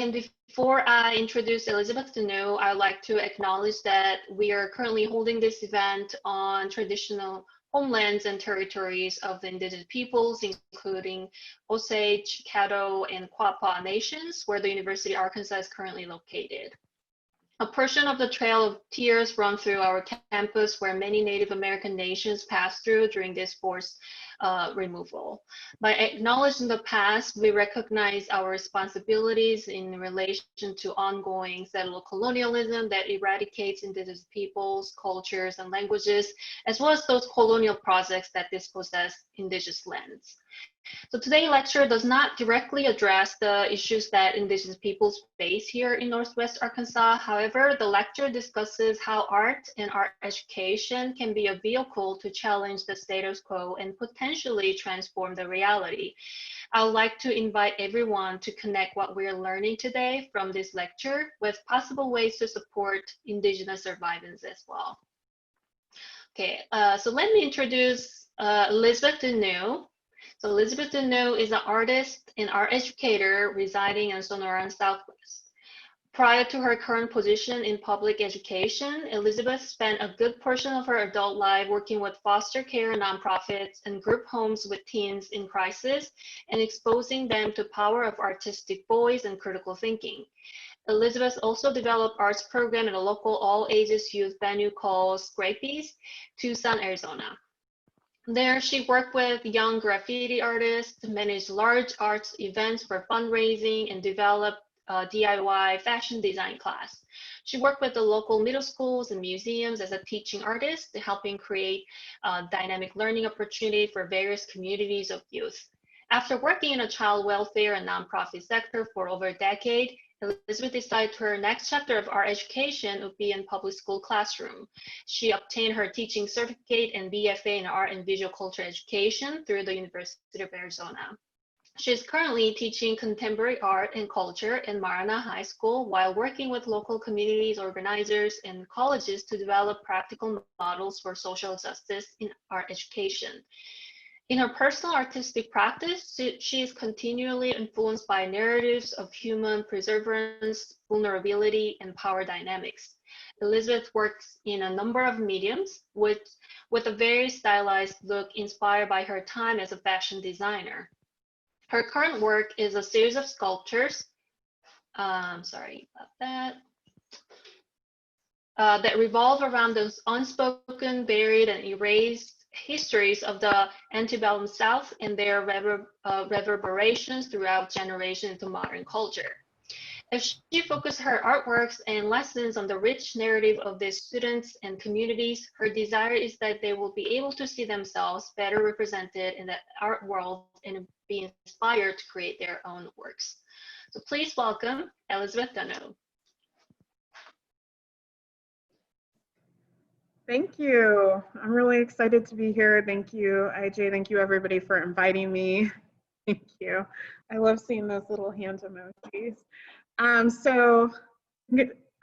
And before I introduce Elizabeth Denneau, I'd like to acknowledge that we are currently holding this event on traditional homelands and territories of the indigenous peoples, including Osage, Caddo, and Quapaw nations, where the University of Arkansas is currently located. A portion of the Trail of Tears runs through our campus, where many Native American nations passed through during this forced removal. By acknowledging the past, we recognize our responsibilities in relation to ongoing settler colonialism that eradicates indigenous peoples, cultures, and languages, as well as those colonial projects that dispossess indigenous lands. So today's lecture does not directly address the issues that indigenous peoples face here in Northwest Arkansas. However, the lecture discusses how art and art education can be a vehicle to challenge the status quo and potentially transform the reality. I would like to invite everyone to connect what we're learning today from this lecture with possible ways to support indigenous survivors as well. Okay, so let me introduce Elizabeth Denneau. So Elizabeth Denneau is an artist and art educator residing in Sonoran Southwest. Prior to her current position in public education, Elizabeth spent a good portion of her adult life working with foster care nonprofits and group homes with teens in crisis and exposing them to the power of artistic voice and critical thinking. Elizabeth also developed arts program in a local all-ages youth venue called Scrapies, Tucson, Arizona. There, she worked with young graffiti artists, managed large arts events for fundraising, and developed a DIY fashion design class. She worked with the local middle schools and museums as a teaching artist, helping create dynamic learning opportunity for various communities of youth. After working in a child welfare and nonprofit sector for over a decade, Elizabeth decided her next chapter of art education would be in public school classroom. She obtained her teaching certificate and BFA in art and visual culture education through the University of Arizona. She is currently teaching contemporary art and culture in Marana High School while working with local communities, organizers, and colleges to develop practical models for social justice in art education. In her personal artistic practice, she is continually influenced by narratives of human perseverance, vulnerability, and power dynamics. Elizabeth works in a number of mediums with a very stylized look inspired by her time as a fashion designer. Her current work is a series of sculptures, sorry about that, that revolve around those unspoken, buried, and erased histories of the antebellum South and their reverberations throughout generations into modern culture. If she focused her artworks and lessons on the rich narrative of these students and communities, her desire is that they will be able to see themselves better represented in the art world and be inspired to create their own works. So please welcome Elizabeth Denneau. Thank you. I'm really excited to be here. Thank you, IJ. Thank you, everybody, for inviting me. Thank you. I love seeing those little hand emojis.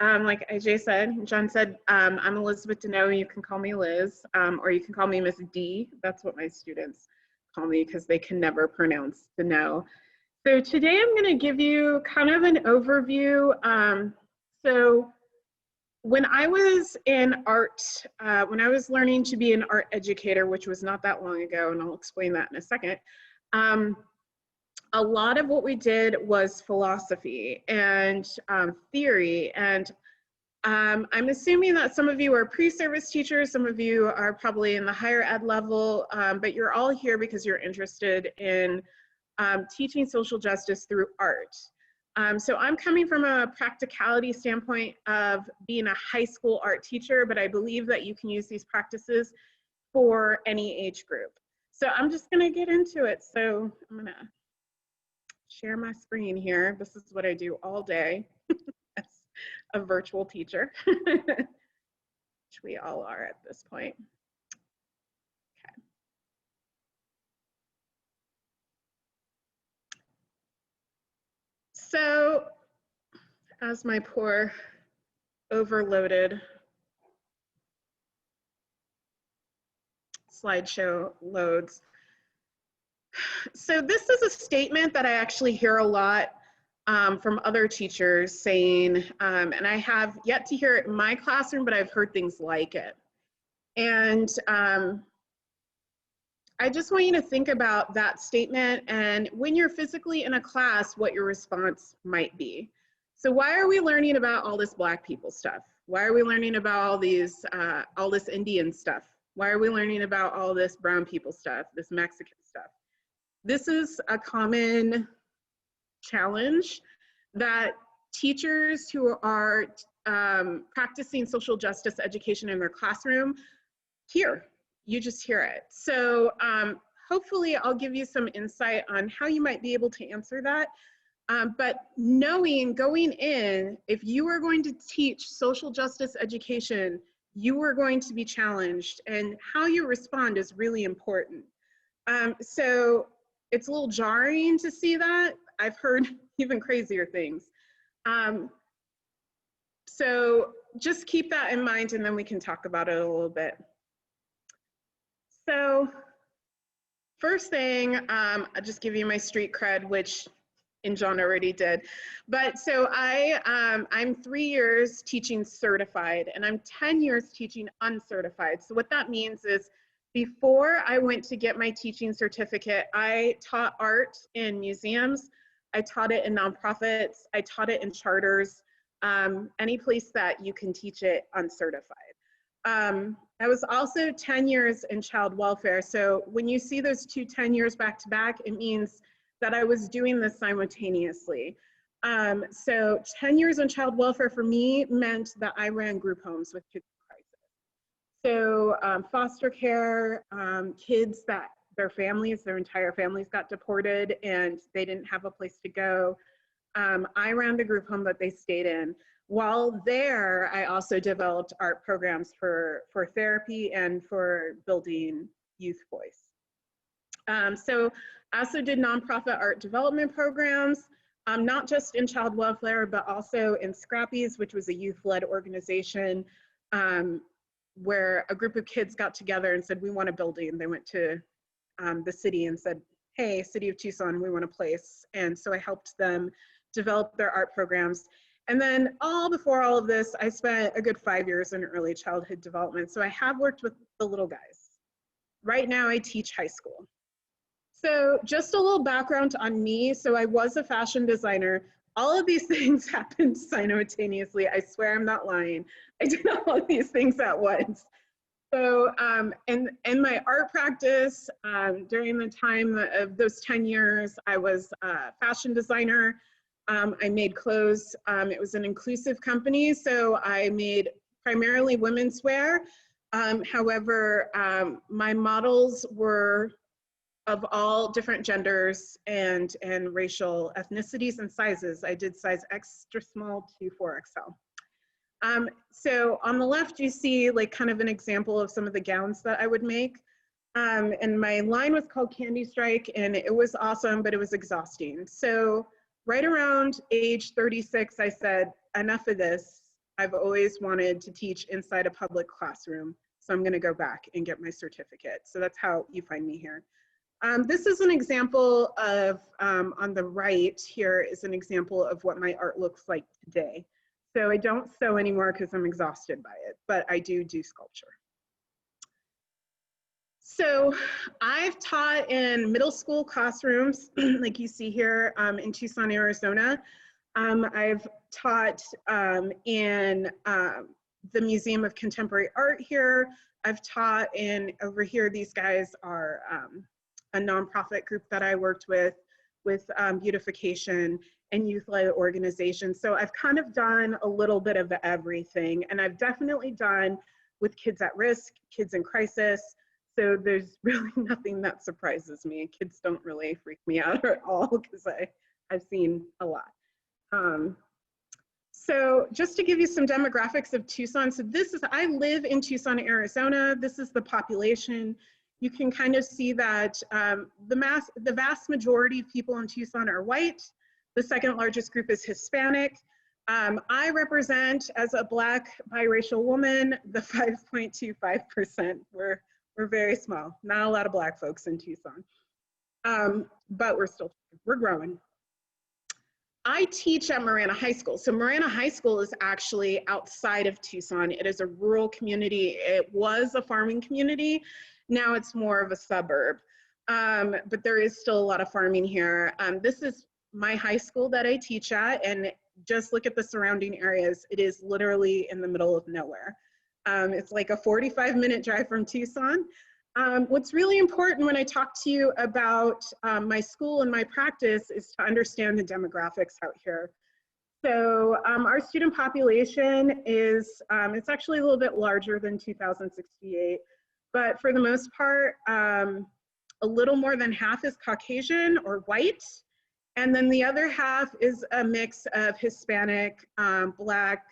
Like IJ said, John said, I'm Elizabeth Denneau. You can call me Liz, or you can call me Miss D. That's what my students call me because they can never pronounce Denneau. So today I'm going to give you kind of an overview. When I was in art, when I was learning to be an art educator, which was not that long ago, and I'll explain that in a second, a lot of what we did was philosophy and theory. And I'm assuming that some of you are pre-service teachers, some of you are probably in the higher ed level, but you're all here because you're interested in teaching social justice through art. So I'm coming from a practicality standpoint of being a high school art teacher, but I believe that you can use these practices for any age group. So I'm just gonna get into it. So I'm gonna share my screen here. This is what I do all day as a virtual teacher, which we all are at this point. Okay. So as my poor overloaded slideshow loads. So this is a statement that I actually hear a lot from other teachers saying, and I have yet to hear it in my classroom, but I've heard things like it. And I just want you to think about that statement and when you're physically in a class, what your response might be. So why are we learning about all this Black people stuff? Why are we learning about all this Indian stuff? Why are we learning about all this brown people stuff, this Mexican stuff? This is a common challenge that teachers who are practicing social justice education in their classroom hear. You just hear it. So hopefully I'll give you some insight on how you might be able to answer that. But knowing going in, if you are going to teach social justice education, you are going to be challenged, and how you respond is really important. So it's a little jarring to see that. I've heard even crazier things. So just keep that in mind, and then we can talk about it a little bit. So first thing, I'll just give you my street cred, which Injeong already did. But so I'm 3 years teaching certified, and I'm 10 years teaching uncertified. So what that means is before I went to get my teaching certificate, I taught art in museums, I taught it in nonprofits, I taught it in charters, any place that you can teach it uncertified. I was also 10 years in child welfare. So when you see those 2 10 years back to back, it means that I was doing this simultaneously. So 10 years in child welfare for me meant that I ran group homes with kids in crisis. So foster care, kids that their entire families got deported and they didn't have a place to go. I ran the group home that they stayed in. While there, I also developed art programs for therapy and for building youth voice. So I also did nonprofit art development programs, not just in child welfare, but also in Scrappies, which was a youth-led organization where a group of kids got together and said, we want a building. They went to the city and said, hey, City of Tucson, we want a place. And so I helped them develop their art programs. And then before all of this, I spent a good 5 years in early childhood development. So I have worked with the little guys. Right now I teach high school. So just a little background on me. So I was a fashion designer. All of these things happened simultaneously. I swear I'm not lying. I did all of these things at once. So in my art practice, during the time of those 10 years, I was a fashion designer. I made clothes. It was an inclusive company, so I made primarily women's wear. However, my models were of all different genders and racial ethnicities and sizes. I did size extra small to 4XL. So on the left, you see like kind of an example of some of the gowns that I would make. And my line was called Candy Strike, and it was awesome, but it was exhausting. So right around age 36, I said, enough of this. I've always wanted to teach inside a public classroom, so I'm gonna go back and get my certificate. So that's how you find me here. This is an example of, on the right here is an example of what my art looks like today. So I don't sew anymore because I'm exhausted by it, but I do sculpture. So I've taught in middle school classrooms, like you see here in Tucson, Arizona. I've taught in the Museum of Contemporary Art here. I've taught in, over here, these guys are a nonprofit group that I worked with beautification and youth-led organizations. So I've kind of done a little bit of everything, and I've definitely done with kids at risk, kids in crisis. So there's really nothing that surprises me. Kids don't really freak me out at all because I've seen a lot. So just to give you some demographics of Tucson. So this is, I live in Tucson, Arizona. This is the population. You can kind of see that the vast majority of people in Tucson are white. The second largest group is Hispanic. I represent, as a Black biracial woman, the 5.25%. We're very small. Not a lot of Black folks in Tucson, but we're growing. I teach at Marana High School. So Marana High School is actually outside of Tucson. It is a rural community. It was a farming community. Now it's more of a suburb. But there is still a lot of farming here. This is my high school that I teach at, and just look at the surrounding areas. It is literally in the middle of nowhere. It's like a 45-minute drive from Tucson. What's really important when I talk to you about my school and my practice is to understand the demographics out here. So our student population is, it's actually a little bit larger than 2068, but for the most part, a little more than half is Caucasian or white, and then the other half is a mix of Hispanic, Black,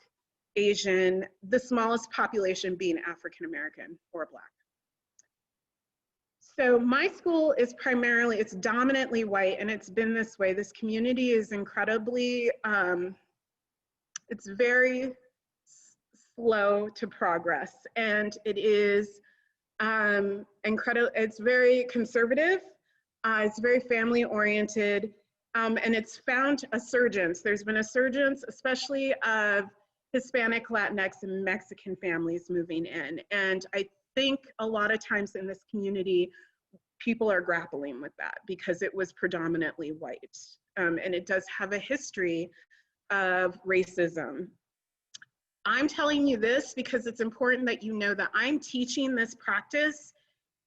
Asian, the smallest population being African American or Black. So my school is primarily, it's dominantly white, and it's been this way. This community is incredibly, it's very slow to progress, and it is incredible. It's very conservative, it's very family oriented, and it's found a surgence. There's been a surgence, especially of Hispanic, Latinx, and Mexican families moving in. And I think a lot of times in this community, people are grappling with that because it was predominantly white. And it does have a history of racism. I'm telling you this because it's important that you know that I'm teaching this practice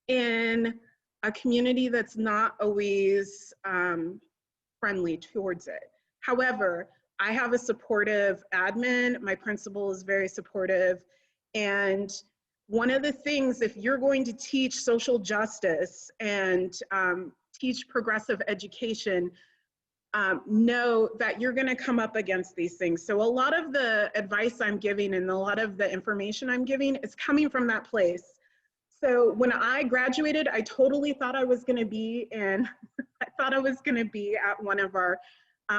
in a community that's not always friendly towards it. However, I have a supportive admin. My principal is very supportive. And one of the things, if you're going to teach social justice and teach progressive education, know that you're going to come up against these things. So a lot of the advice I'm giving and a lot of the information I'm giving is coming from that place. So when I graduated, I totally thought I was going to be in, I thought I was going to be at one of our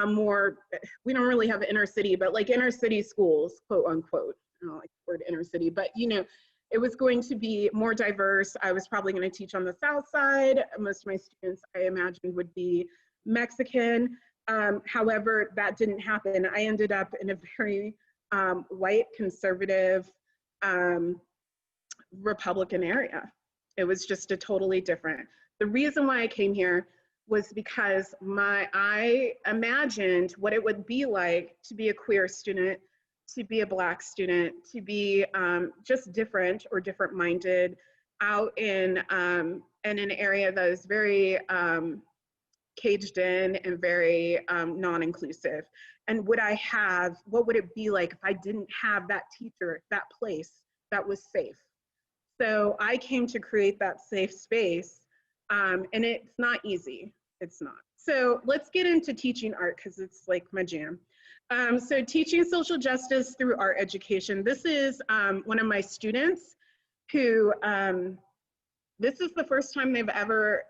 more, we don't really have inner city, but like inner city schools, quote unquote. I don't like the word inner city, but you know, it was going to be more diverse. I was probably going to teach on the South Side. Most of my students, I imagined, would be Mexican. However, that didn't happen. I ended up in a very white, conservative, Republican area. It was just a totally different. The reason why I came here was because I imagined what it would be like to be a queer student, to be a Black student, to be just different or different-minded out in an area that is very caged in and very non-inclusive. And what would it be like if I didn't have that teacher, that place that was safe? So I came to create that safe space, and it's not easy, it's not. So let's get into teaching art because it's like my jam. So teaching social justice through art education. This is one of my students who, this is the first time they ever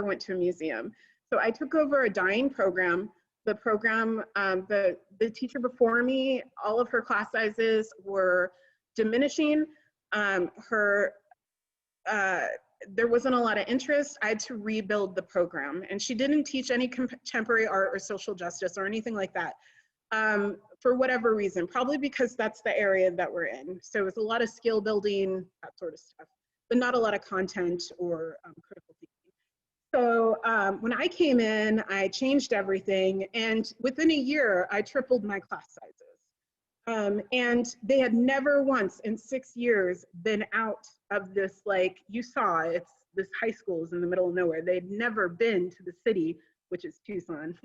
went to a museum. So I took over a dying program. The program, the teacher before me, all of her class sizes were diminishing. There wasn't a lot of interest. I had to rebuild the program, and she didn't teach any contemporary art or social justice or anything like that. For whatever reason, probably because that's the area that we're in. So it was a lot of skill building, that sort of stuff, but not a lot of content or critical thinking. So when I came in, I changed everything, and within a year, I tripled my class sizes. And they had never once in 6 years been out of this, like you saw, it's this high school is in the middle of nowhere. They'd never been to the city, which is Tucson.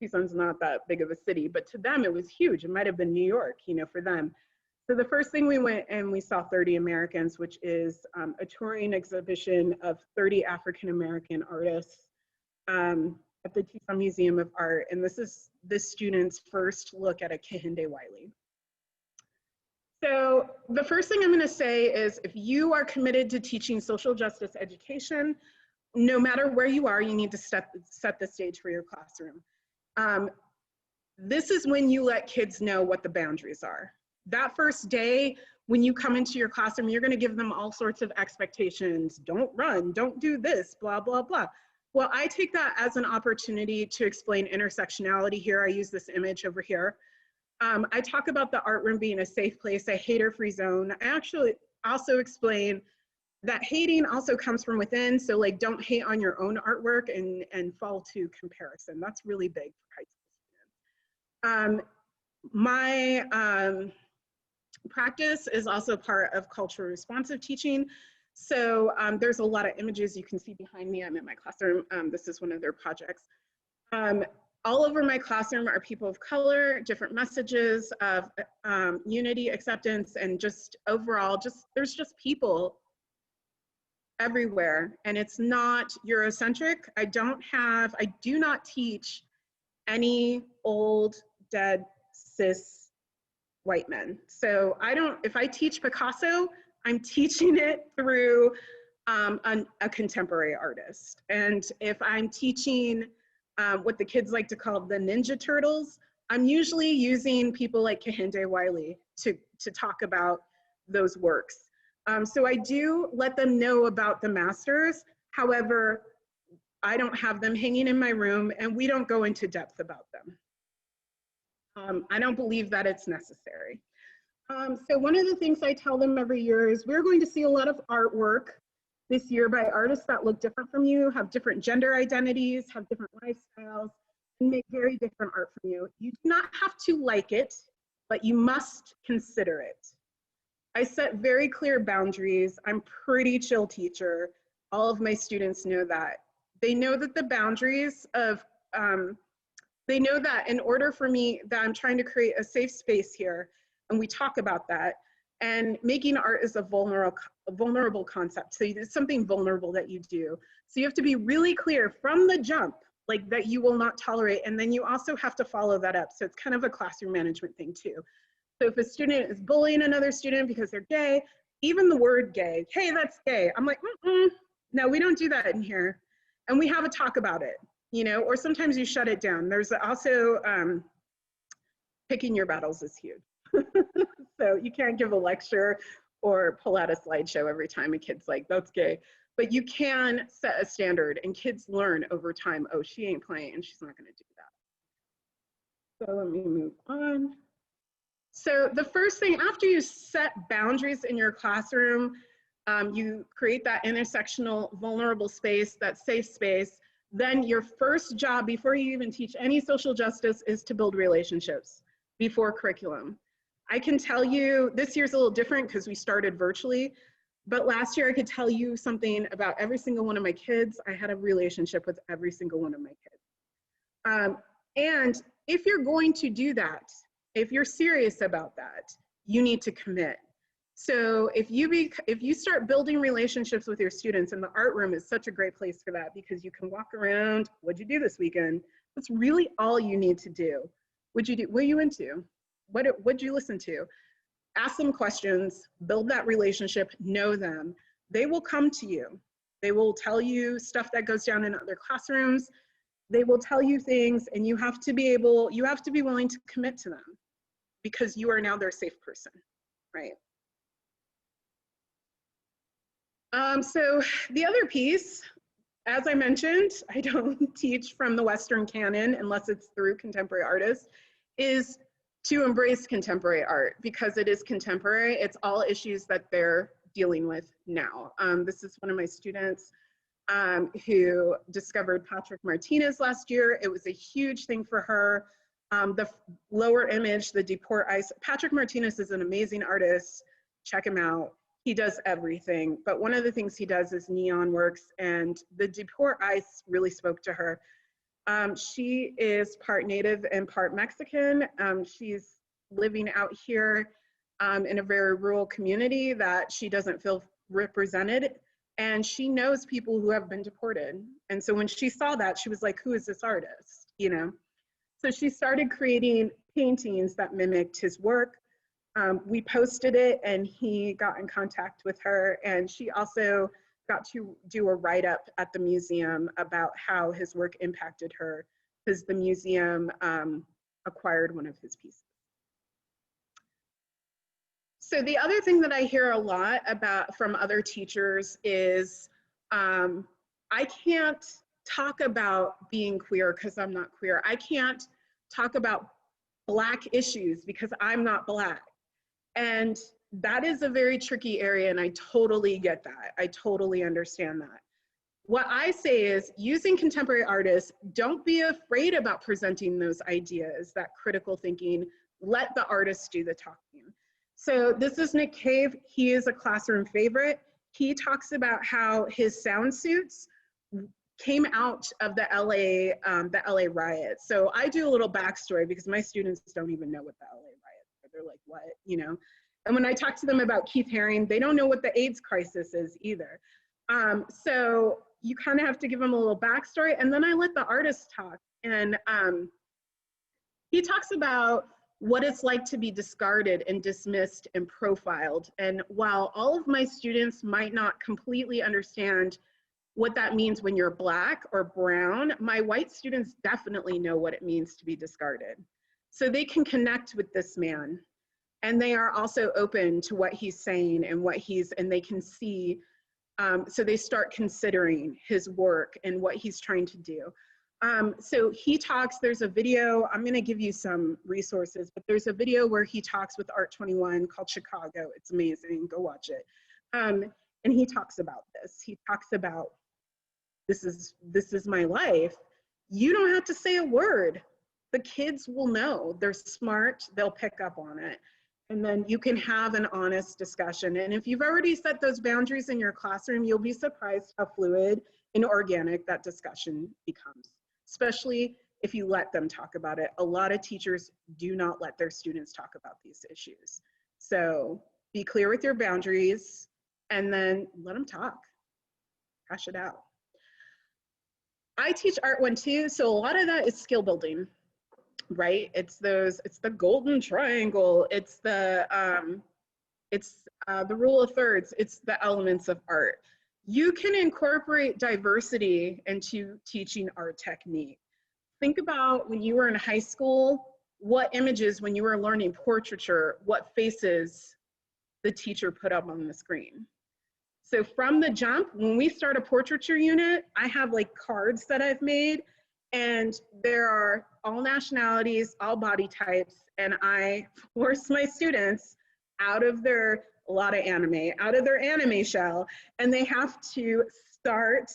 Tucson's not that big of a city, but to them it was huge. It might have been New York, you know, for them. So the first thing we went and we saw 30 Americans, which is a touring exhibition of 30 African-American artists at the Tucson Museum of Art. And this is this student's first look at a Kehinde Wiley. So the first thing I'm going to say is if you are committed to teaching social justice education, no matter where you are, you need to set the stage for your classroom. This is when you let kids know what the boundaries are. That first day, when you come into your classroom, you're going to give them all sorts of expectations. Don't run, don't do this, blah, blah, blah. Well, I take that as an opportunity to explain intersectionality here. I use this image over here. I talk about the art room being a safe place, a hater-free zone. I actually also explain that hating also comes from within. So like, don't hate on your own artwork and fall to comparison. That's really big for high school students. My practice is also part of culturally responsive teaching. So there's a lot of images you can see behind me. I'm in my classroom. This is one of their projects. All over my classroom are people of color, different messages of unity, acceptance, and just overall, there's just people everywhere. And it's not Eurocentric. I do not teach any old, dead, cis white men. So if I teach Picasso, I'm teaching it through a contemporary artist. And if I'm teaching what the kids like to call the Ninja Turtles, I'm usually using people like Kehinde Wiley to talk about those works. So I do let them know about the masters. However, I don't have them hanging in my room and we don't go into depth about them. I don't believe that it's necessary. So one of the things I tell them every year is we're going to see a lot of artwork this year by artists that look different from you, have different gender identities, have different lifestyles, and make very different art from you. You do not have to like it, but you must consider it. I set very clear boundaries. I'm pretty chill teacher. All of my students know that. They know that the boundaries of, they know that in order for me, that I'm trying to create a safe space here, and we talk about that, and making art is a vulnerable concept. So it's something vulnerable that you do. So you have to be really clear from the jump, like that you will not tolerate, and then you also have to follow that up. So it's kind of a classroom management thing too. So if a student is bullying another student because they're gay, even the word gay, hey, that's gay. I'm like, no, we don't do that in here. And we have a talk about it, you know, or sometimes you shut it down. There's also picking your battles is huge. So you can't give a lecture or pull out a slideshow every time a kid's like, that's gay. But you can set a standard and kids learn over time, oh, she ain't playing and she's not gonna do that. So let me move on. So the first thing, after you set boundaries in your classroom, you create that intersectional vulnerable space, that safe space, then your first job before you even teach any social justice is to build relationships before curriculum. I can tell you, this year's a little different because we started virtually, but last year I could tell you something about every single one of my kids. I had a relationship with every single one of my kids. And if you're going to do that, if you're serious about that, you need to commit. So if you start building relationships with your students, and the art room is such a great place for that because you can walk around, what'd you do this weekend? That's really all you need to do. What'd you do? What are you into? What'd you listen to? Ask them questions, build that relationship, know them. They will come to you. They will tell you stuff that goes down in other classrooms. They will tell you things, and you have to be willing to commit to them because you are now their safe person, right? So the other piece, as I mentioned, I don't teach from the Western canon unless it's through contemporary artists, is to embrace contemporary art because it is contemporary. It's all issues that they're dealing with now. This is one of my students who discovered Patrick Martinez last year. It was a huge thing for her. The lower image, the Deport Ice. Patrick Martinez is an amazing artist. Check him out. He does everything. But one of the things he does is neon works, and the Deport Ice really spoke to her. She is part Native and part Mexican. She's living out here in a very rural community that she doesn't feel represented. And she knows people who have been deported. And so when she saw that, she was like, who is this artist? You know? So she started creating paintings that mimicked his work. We posted it and he got in contact with her, and she also got to do a write-up at the museum about how his work impacted her because the museum acquired one of his pieces. So the other thing that I hear a lot about from other teachers is I can't talk about being queer because I'm not queer. I can't talk about Black issues because I'm not Black. And that is a very tricky area, and I totally get that. I totally understand that. What I say is, using contemporary artists, don't be afraid about presenting those ideas, that critical thinking. Let the artists do the talking. So this is Nick Cave. He is a classroom favorite. He talks about how his sound suits came out of the LA riots. So I do a little backstory because my students don't even know what the LA riots are. They're like, what, you know? And when I talk to them about Keith Haring, they don't know what the AIDS crisis is either. So you kind of have to give them a little backstory, and then I let the artist talk. And he talks about what it's like to be discarded and dismissed and profiled. And while all of my students might not completely understand what that means when you're Black or brown, my white students definitely know what it means to be discarded. So they can connect with this man, and they are also open to what he's saying and and they can see, so they start considering his work and what he's trying to do. So he talks, there's a video, I'm gonna give you some resources, but there's a video where he talks with Art 21 called Chicago. It's amazing, go watch it. And he talks about this. He talks about, this is my life. You don't have to say a word. The kids will know. They're smart, they'll pick up on it. And then you can have an honest discussion. And if you've already set those boundaries in your classroom, you'll be surprised how fluid and organic that discussion becomes, especially if you let them talk about it. A lot of teachers do not let their students talk about these issues. So be clear with your boundaries and then let them talk, hash it out. I teach Art 1-2, so a lot of that is skill building, right? It's the golden triangle. It's the rule of thirds. It's the elements of art. You can incorporate diversity into teaching art technique. Think about when you were in high school, what images, when you were learning portraiture, what faces the teacher put up on the screen. So from the jump, when we start a portraiture unit, I have like cards that I've made, and there are all nationalities, all body types, and I force my students out of their, a lot of anime, out of their anime shell, and they have to start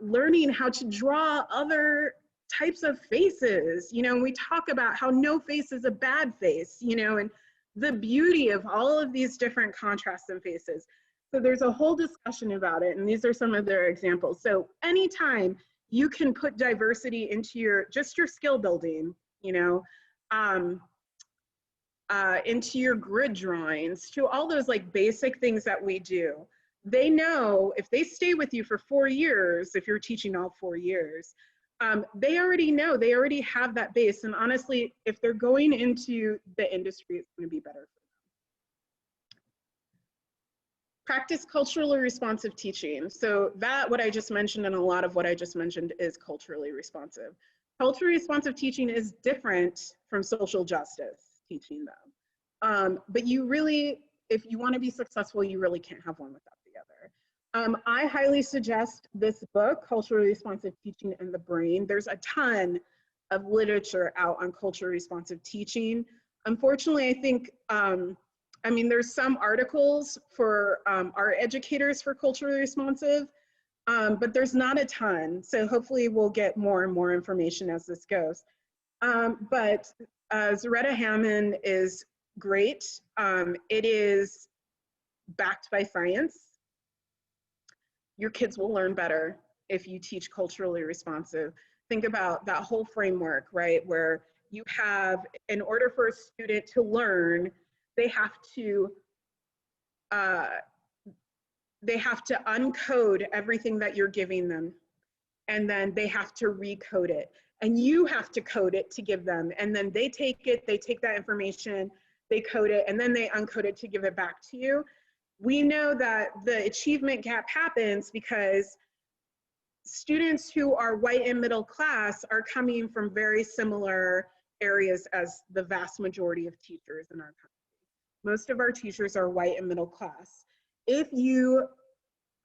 learning how to draw other types of faces. You know, we talk about how no face is a bad face, you know, and the beauty of all of these different contrasts and faces. So there's a whole discussion about it, and these are some of their examples. So anytime you can put diversity into your, just your skill building, you know, into your grid drawings, to all those like basic things that we do, they know if they stay with you for 4 years, if you're teaching all 4 years, they already know, they already have that base. And honestly, if they're going into the industry, it's going to be better for them. Practice culturally responsive teaching. So that, what I just mentioned, and a lot of what I just mentioned is culturally responsive. Culturally responsive teaching is different from social justice teaching though. But you really, if you want to be successful, you really can't have one without the other. I highly suggest this book, Culturally Responsive Teaching and the Brain. There's a ton of literature out on culturally responsive teaching. Unfortunately, I think, I mean, there's some articles for our educators for culturally responsive, but there's not a ton. So hopefully we'll get more and more information as this goes. But Zaretta Hammond is great. It is backed by science. Your kids will learn better if you teach culturally responsive. Think about that whole framework, right? Where you have, in order for a student to learn, they have to uncode everything that you're giving them, and then they have to recode it, and you have to code it to give them, and then they take it, they take that information, they code it, and then they uncode it to give it back to you. We know that the achievement gap happens because students who are white and middle class are coming from very similar areas as the vast majority of teachers in our country. Most of our teachers are white and middle class. If you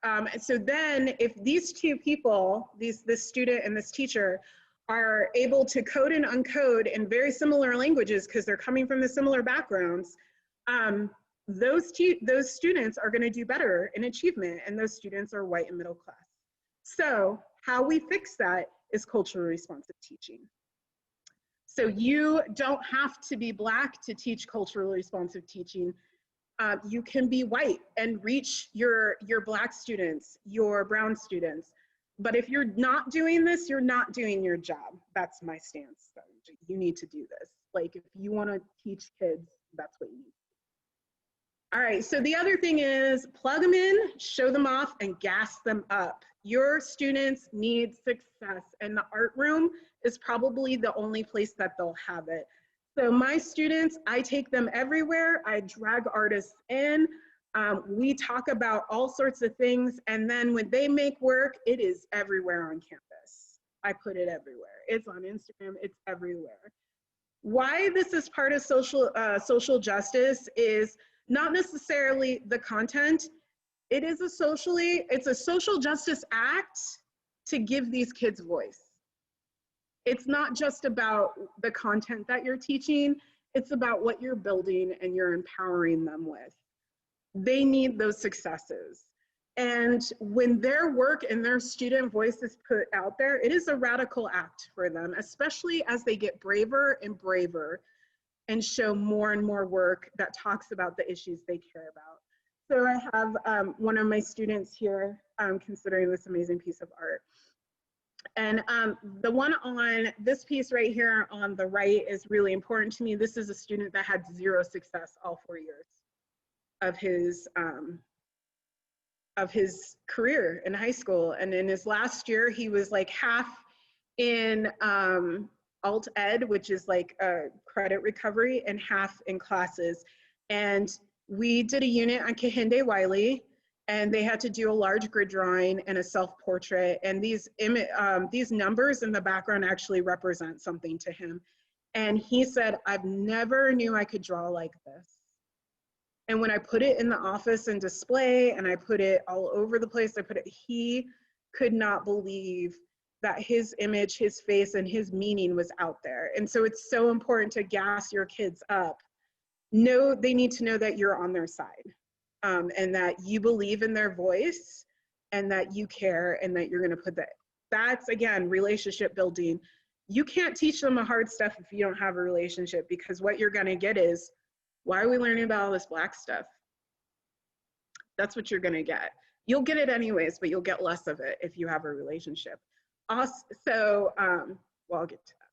And so then if these two people, this student and this teacher, are able to code and uncode in very similar languages because they're coming from the similar backgrounds, those students are going to do better in achievement, and those students are white and middle class. So how we fix that is culturally responsive teaching. So you don't have to be Black to teach culturally responsive teaching. You can be white and reach your Black students, your brown students. But if you're not doing this, you're not doing your job. That's my stance. So you need to do this. Like, if you want to teach kids, that's what you need. All right, so the other thing is plug them in, show them off, and gas them up. Your students need success, and the art room is probably the only place that they'll have it. So my students, I take them everywhere. I drag artists in. We talk about all sorts of things, and then when they make work, it is everywhere on campus. I put it everywhere. It's on Instagram, it's everywhere. Why this is part of social justice is not necessarily the content. It's a social justice act to give these kids voice. It's not just about the content that you're teaching, it's about what you're building and you're empowering them with. They need those successes. And when their work and their student voice is put out there, it is a radical act for them, especially as they get braver and braver and show more and more work that talks about the issues they care about. So I have one of my students here considering this amazing piece of art. And the one on this piece right here on the right is really important to me. This is a student that had 0 success all 4 years of his career in high school. And in his last year, he was like half in alt ed, which is like a credit recovery, and half in classes. And we did a unit on Kehinde Wiley, and they had to do a large grid drawing and a self-portrait. And these numbers in the background actually represent something to him. And he said, I've never knew I could draw like this. And when I put it in the office and display, and I put it all over the place, he could not believe that his image, his face, and his meaning was out there. And so it's so important to gas your kids up. They need to know that you're on their side, and that you believe in their voice, and that you care, and that you're gonna put that. That's, again, relationship building. You can't teach them the hard stuff if you don't have a relationship, because what you're gonna get is, why are we learning about all this Black stuff? That's what you're gonna get. You'll get it anyways, but you'll get less of it if you have a relationship. So, well, I'll get to that.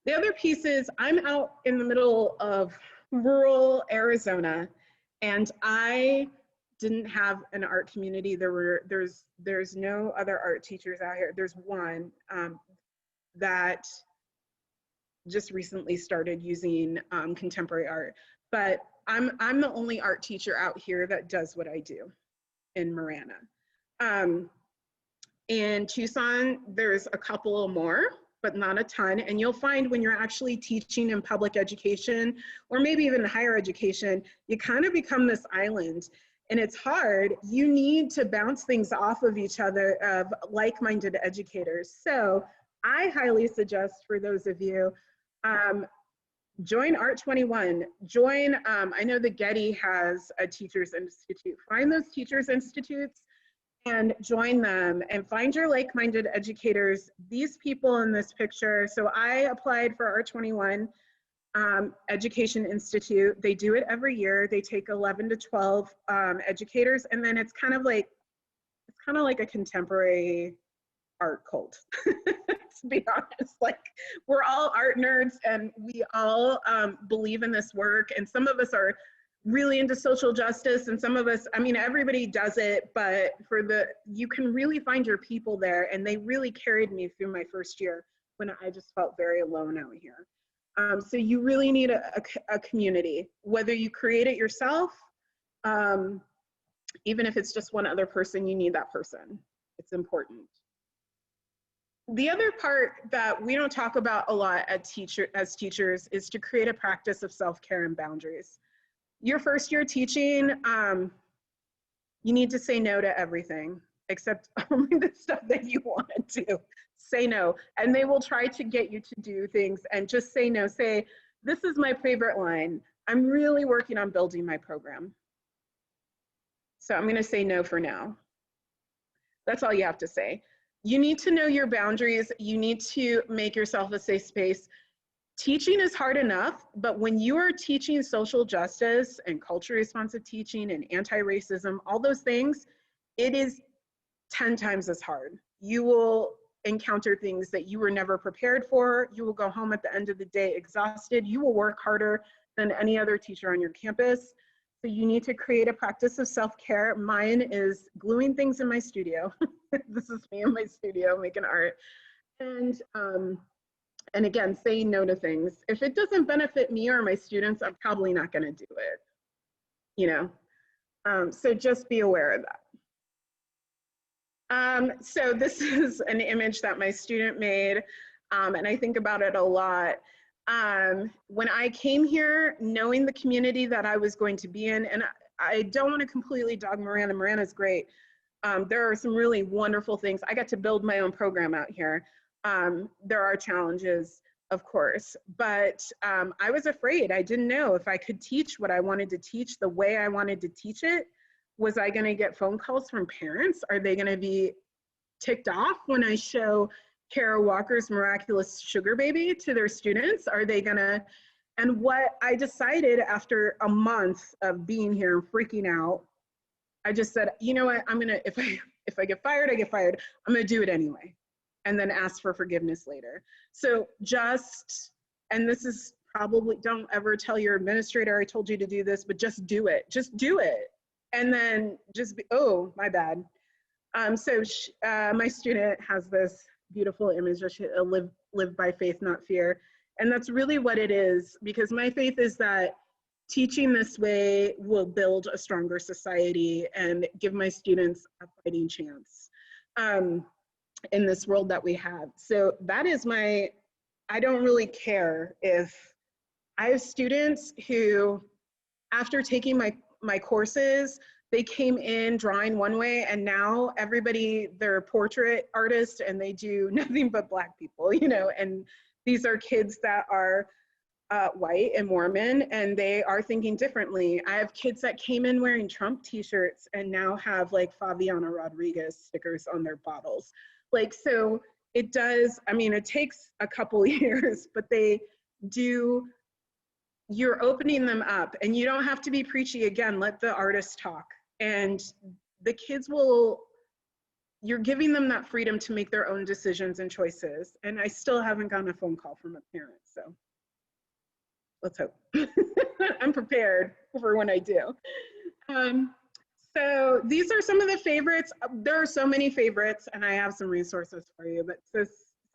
The other piece is I'm out in the middle of rural Arizona, and I didn't have an art community. There's no other art teachers out here. There's one that just recently started using contemporary art, but I'm the only art teacher out here that does what I do in Marana. In Tucson, there's a couple more, but not a ton. And you'll find when you're actually teaching in public education, or maybe even higher education, you kind of become this island, and it's hard. You need to bounce things off of each other, of like-minded educators. So I highly suggest for those of you, join Art 21. Join, I know the Getty has a Teachers Institute. Find those Teachers Institutes and join them, and find your like-minded educators. These people in this picture, so I applied for Art 21 Education Institute. They do it every year. They take 11 to 12 educators, and then it's kind of like a contemporary art cult. To be honest, like, we're all art nerds, and we all believe in this work, and some of us are really into social justice, and some of us, I mean, everybody does it, but you can really find your people there, and they really carried me through my first year when I just felt very alone out here. So you really need a community, whether you create it yourself, even if it's just one other person, you need that person. It's important. The other part that we don't talk about a lot as teachers is to create a practice of self-care and boundaries. Your first year teaching, You need to say no to everything, except only the stuff that you want to do. Say no. And they will try to get you to do things, and just say no. Say, this is my favorite line. I'm really working on building my program, so I'm going to say no for now. That's all you have to say. You need to know your boundaries. You need to make yourself a safe space. Teaching is hard enough, but when you are teaching social justice and culture responsive teaching and anti-racism, all those things, it is 10 times as hard. You will encounter things that you were never prepared for. You will go home at the end of the day exhausted. You will work harder than any other teacher on your campus. So you need to create a practice of self-care. Mine is gluing things in my studio. This is me in my studio making art. And again, saying no to things. If it doesn't benefit me or my students, I'm probably not going to do it, you know? So just be aware of that. So this is an image that my student made, and I think about it a lot. When I came here, knowing the community that I was going to be in, and I don't want to completely dog Marana. Marana's great. There are some really wonderful things. I got to build my own program out here. There are challenges, of course, but I was afraid. I didn't know if I could teach what I wanted to teach the way I wanted to teach it. Was I going to get phone calls from parents? Are they going to be ticked off when I show Kara Walker's Miraculous Sugar Baby to their students? Are they going to? And what I decided after a month of being here and freaking out, I just said, you know what, I'm going to, if I get fired, I get fired. I'm going to do it anyway, and then ask for forgiveness later. So just, and this is probably, don't ever tell your administrator I told you to do this, but just do it. Just do it. And then just be, oh, my bad. So my student has this beautiful image that she live by faith, not fear. And that's really what it is, because my faith is that teaching this way will build a stronger society and give my students a fighting chance in this world that we have. So that is I don't really care if I have students who, after taking my courses, they came in drawing one way, and now everybody, they're portrait artists and they do nothing but Black people, you know, and these are kids that are white and Mormon, and they are thinking differently. I have kids that came in wearing Trump t-shirts and now have like Favianna Rodriguez stickers on their bottles. Like, so it does, I mean, it takes a couple years, but they do, you're opening them up, and you don't have to be preachy. Again, let the artist talk, and the kids will, you're giving them that freedom to make their own decisions and choices. And I still haven't gotten a phone call from a parent, so let's hope. I'm prepared for when I do. So these are some of the favorites. There are so many favorites, and I have some resources for you, but so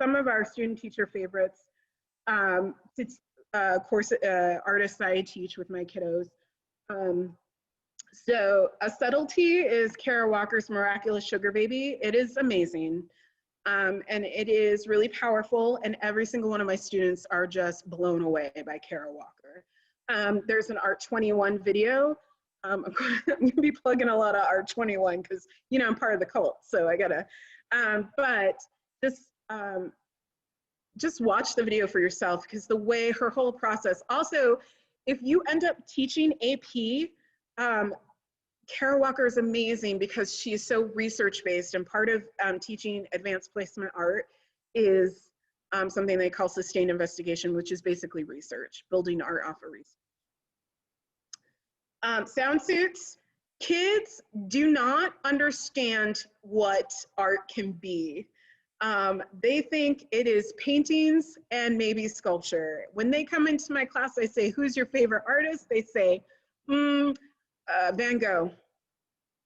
some of our student teacher favorites, artists that I teach with my kiddos. So A Subtlety is Kara Walker's Miraculous Sugar Baby. It is amazing. And it is really powerful, and every single one of my students are just blown away by Kara Walker. There's an Art 21 video. I'm gonna be plugging a lot of Art 21 because, you know, I'm part of the cult, so I gotta, but just watch the video for yourself, because the way her whole process. Also, if you end up teaching AP, Kara Walker is amazing because she's so research-based, and part of teaching advanced placement art is something they call sustained investigation, which is basically research, building art off of research. Sound suits. Kids do not understand what art can be. They think it is paintings and maybe sculpture. When they come into my class, I say, who's your favorite artist? They say, Van Gogh,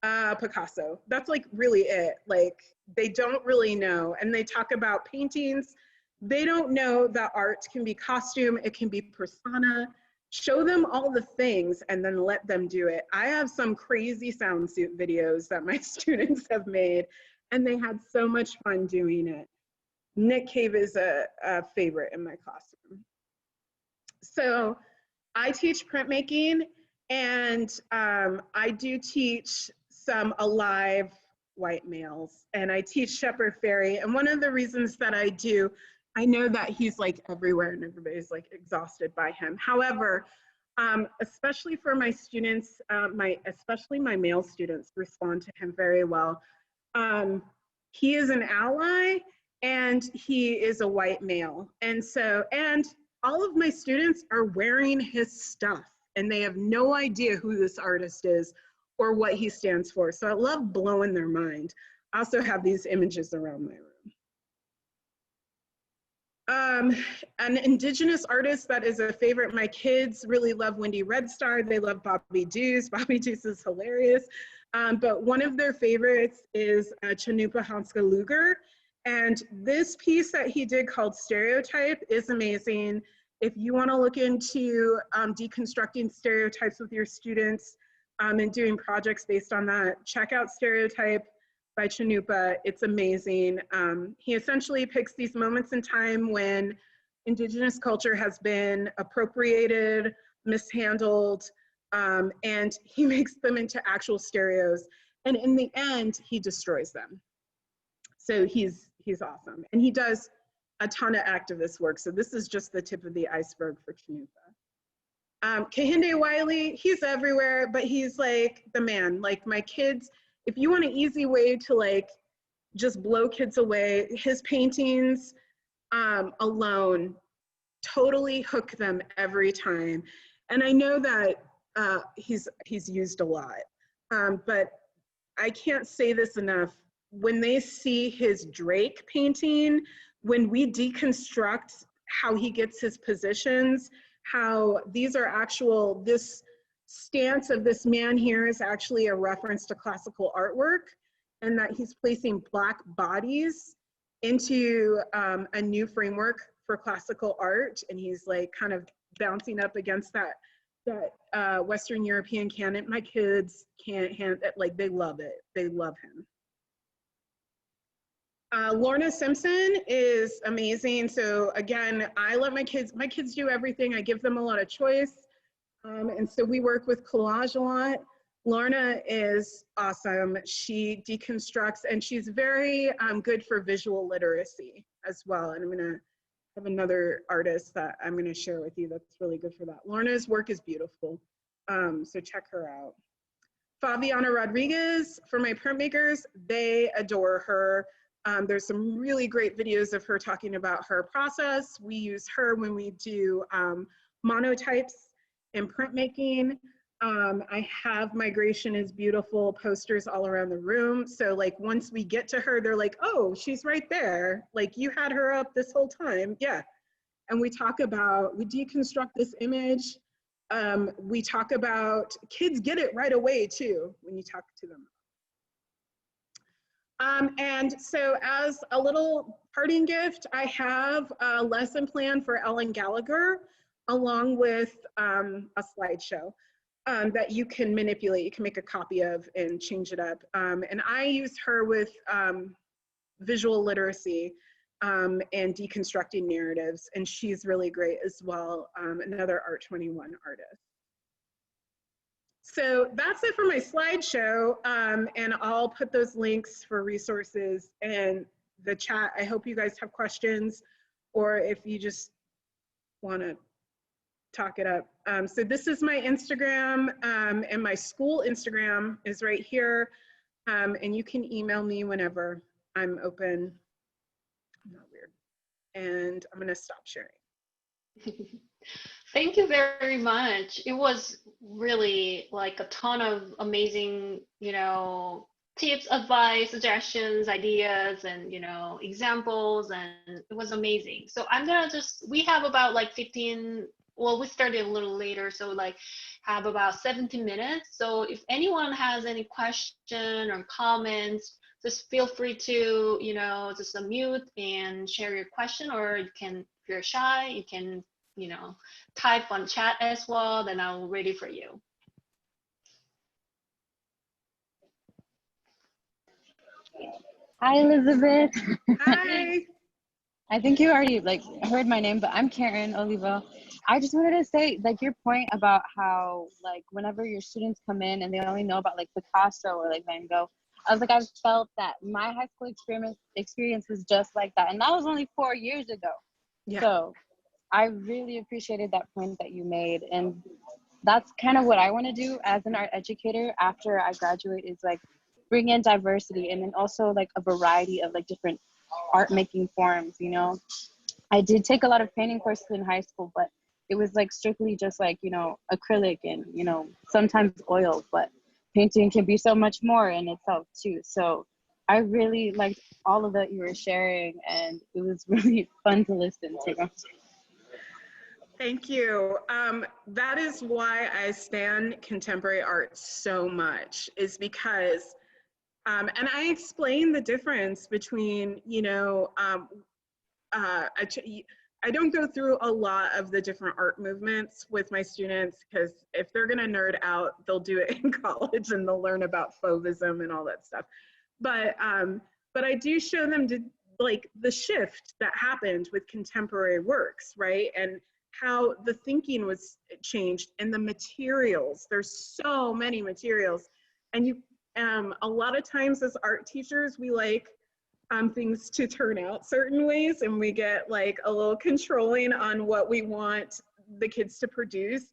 Picasso. That's like really it. Like, they don't really know. And they talk about paintings. They don't know that art can be costume, it can be persona. Show them all the things and then let them do it. I have some crazy sound suit videos that my students have made, and they had so much fun doing it. Nick Cave is a favorite in my classroom. So I teach printmaking, and I do teach some alive white males, and I teach Shepherd Fairy. And one of the reasons that I do, I know that he's like everywhere and everybody's like exhausted by him. However, especially for my students, especially my male students respond to him very well. He is an ally and he is a white male. And so, and all of my students are wearing his stuff and they have no idea who this artist is or what he stands for. So I love blowing their mind. I also have these images around my room. An Indigenous artist that is a favorite, my kids really love Wendy Red Star. They love Bobby Deuce. Bobby Deuce is hilarious. But one of their favorites is Cannupa Hanska Luger. And this piece that he did called Stereotype is amazing. If you want to look into deconstructing stereotypes with your students and doing projects based on that, check out Stereotype by Cannupa. It's amazing. He essentially picks these moments in time when Indigenous culture has been appropriated, mishandled, and he makes them into actual stereos. And in the end, he destroys them. So he's awesome. And he does a ton of activist work. So this is just the tip of the iceberg for Cannupa. Kehinde Wiley, he's everywhere, but he's like the man. Like my kids, if you want an easy way to like just blow kids away, his paintings alone totally hook them every time. And I know that he's used a lot, but I can't say this enough. When they see his Drake painting, when we deconstruct how he gets his positions, how these are actual, this stance of this man here is actually a reference to classical artwork, and that he's placing Black bodies into a new framework for classical art, and he's like kind of bouncing up against that Western European canon. My kids can't handle it, like they love it. They love him. Lorna Simpson is amazing. So again, I let my kids do everything. I give them a lot of choice. And so we work with collage a lot. Lorna is awesome. She deconstructs, and she's very good for visual literacy as well. And I'm gonna have another artist that I'm gonna share with you that's really good for that. Lorna's work is beautiful, so check her out. Favianna Rodriguez, for my printmakers, they adore her. There's some really great videos of her talking about her process. We use her when we do monotypes in printmaking. I have Migration is Beautiful posters all around the room. So like once we get to her, they're like, oh, she's right there. Like you had her up this whole time. Yeah. And we talk about, we deconstruct this image. We talk about, kids get it right away too when you talk to them. And so as a little parting gift, I have a lesson plan for Ellen Gallagher along with a slideshow that you can manipulate. You can make a copy of and change it up. And I use her with visual literacy and deconstructing narratives, and she's really great as well, another Art 21 artist. So that's it for my slideshow, and I'll put those links for resources in the chat. I hope you guys have questions, or if you just want to talk it up. So this is my Instagram, and my school Instagram is right here, and you can email me whenever. I'm open. I'm not weird. And I'm going to stop sharing. Thank you very much. It was really like a ton of amazing, you know, tips, advice, suggestions, ideas, and, you know, examples, and it was amazing. So I'm gonna we have about like 15, well, we started a little later, so like have about 17 minutes. So if anyone has any question or comments, just feel free to, you know, just unmute and share your question, or you can, if you're shy, you can, you know, type on chat as well, then I'm ready for you. Hi, Elizabeth. Hi. I think you already like heard my name, but I'm Karen Oliva. I just wanted to say like your point about how like whenever your students come in and they only know about like Picasso or like Van Gogh, I was like I felt that my high school experience was just like that, and that was only 4 years ago. Yeah. So I really appreciated that point that you made, and that's kind of what I want to do as an art educator after I graduate is like bring in diversity and then also like a variety of like different art making forms, you know. I did take a lot of painting courses in high school, but it was like strictly just like, you know, acrylic and, you know, sometimes oil, but painting can be so much more in itself too. So I really liked all of that you were sharing, and it was really fun to listen to. Thank you. That is why I stand contemporary art so much, is because, and I explain the difference between, you know, I don't go through a lot of the different art movements with my students, because if they're gonna nerd out, they'll do it in college and they'll learn about Fauvism and all that stuff. But I do show them like the shift that happened with contemporary works, right? And how the thinking was changed and the materials. There's so many materials, and a lot of times as art teachers, we like things to turn out certain ways, and we get like a little controlling on what we want the kids to produce.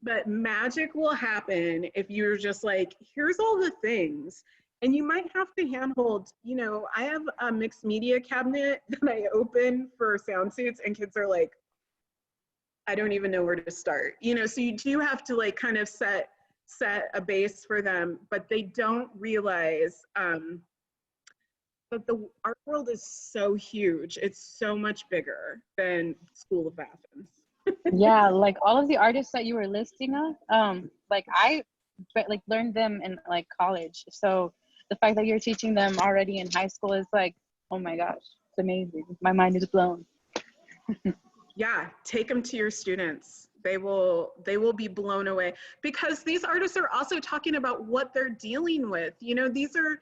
But magic will happen if you're just like, here's all the things. And you might have to handhold, you know, I have a mixed media cabinet that I open for sound suits, and kids are like, I don't even know where to start. You know, so you do have to like kind of set a base for them, but they don't realize that the art world is so huge. It's so much bigger than School of Athens. Yeah, like all of the artists that you were listing like I like learned them in like college. So the fact that you're teaching them already in high school is like, oh my gosh, it's amazing. My mind is blown. Yeah, take them to your students. They will be blown away, because these artists are also talking about what they're dealing with. You know, these are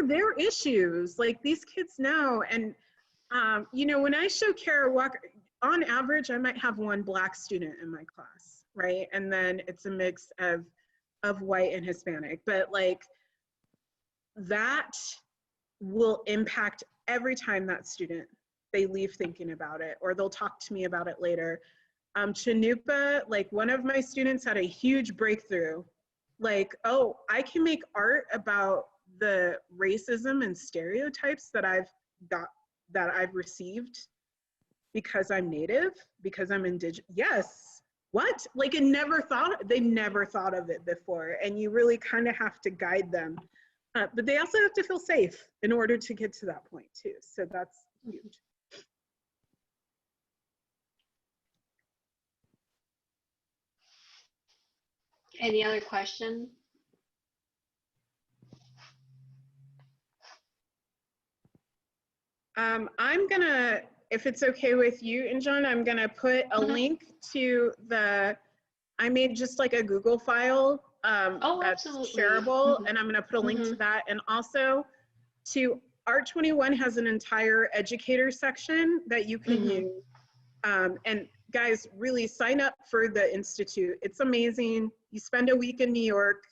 their issues. Like these kids know. And you know, when I show Kara Walker, on average, I might have one Black student in my class, right? And then it's a mix of white and Hispanic. But like that will impact every time that student, they leave thinking about it, or they'll talk to me about it later. Cannupa, like one of my students had a huge breakthrough. Like, oh, I can make art about the racism and stereotypes that I've received because I'm Native, because I'm Indigenous. Yes, what? Like they never thought of it before. And you really kind of have to guide them. But they also have to feel safe in order to get to that point too. So that's huge. Any other question? I'm gonna, if it's okay with you, Injeong, I'm gonna put a link to I made just like a Google file that's Absolutely. shareable, and I'm gonna put a link to that. And also to Art21 has an entire educator section that you can use. And guys, really sign up for the Institute. It's amazing. You spend a week in New York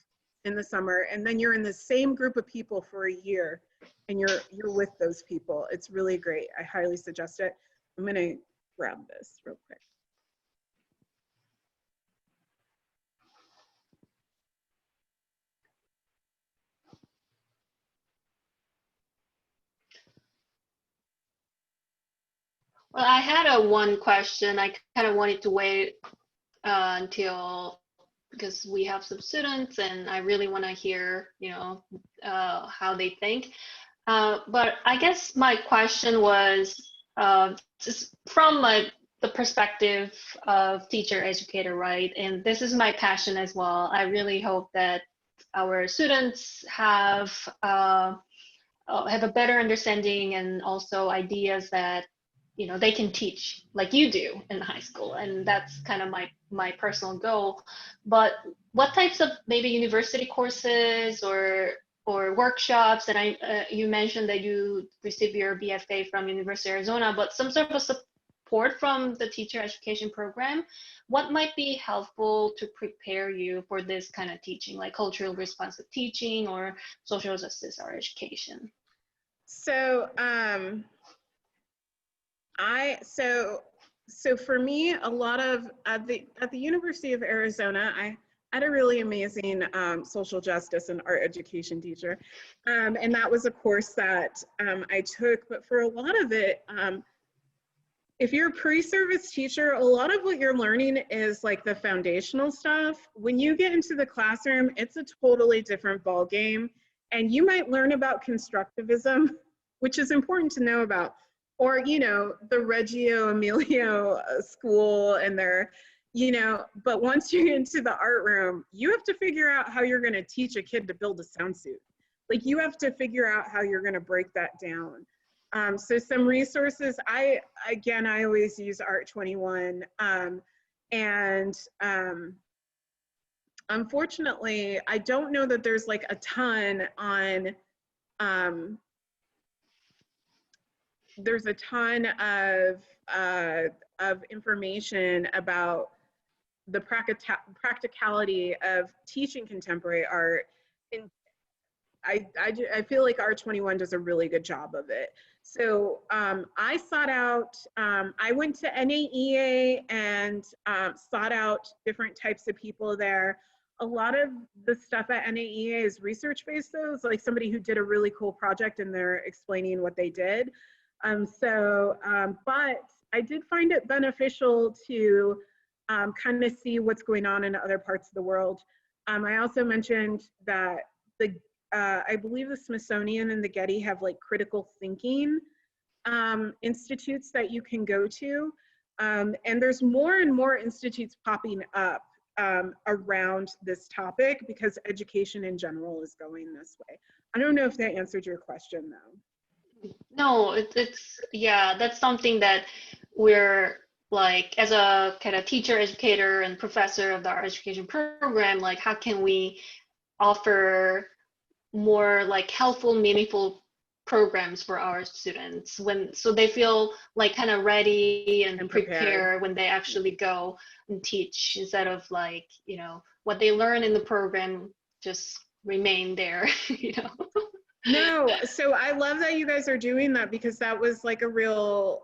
in the summer, and then you're in the same group of people for a year, and you're with those people. It's really great. I highly suggest it. I'm gonna grab this real quick. Well, I had one question. I kind of wanted to wait until, because we have some students and I really want to hear, you know, how they think. But I guess my question was just from the perspective of teacher educator, right? And this is my passion as well. I really hope that our students have a better understanding and also ideas that, you know, they can teach like you do in high school. And that's kind of my personal goal. But what types of maybe university courses or or workshops that you mentioned that you received your BFA from University of Arizona, but some sort of support from the teacher education program, what might be helpful to prepare you for this kind of teaching, like culturally responsive teaching or social justice or education? So, so for me, a lot of at the University of Arizona, I had a really amazing social justice and art education teacher, and that was a course that I took. But for a lot of it, if you're a pre-service teacher, a lot of what you're learning is like the foundational stuff. When you get into the classroom, it's a totally different ball game, and you might learn about constructivism, which is important to know about, or, you know, the Reggio Emilio school and their, you know, but once you're into the art room, you have to figure out how you're going to teach a kid to build a sound suit. Like, you have to figure out how you're going to break that down. So some resources, I always use Art 21, and unfortunately, I don't know that there's like a ton on, there's a ton of information about the practicality of teaching contemporary art. And I feel like Art 21 does a really good job of it. So I sought out, I went to NAEA and sought out different types of people there. A lot of the stuff at NAEA is research-based, though. It's like somebody who did a really cool project and they're explaining what they did. But I did find it beneficial to kind of see what's going on in other parts of the world. I also mentioned that I believe the Smithsonian and the Getty have like critical thinking institutes that you can go to. And there's more and more institutes popping up around this topic because education in general is going this way. I don't know if that answered your question though. No, yeah, that's something that we're like, as a kind of teacher, educator, and professor of the art education program, like, how can we offer more like helpful, meaningful programs for our students so they feel like kind of ready and prepared when they actually go and teach, instead of like, you know, what they learn in the program just remain there, you know. No, so I love that you guys are doing that, because that was like a real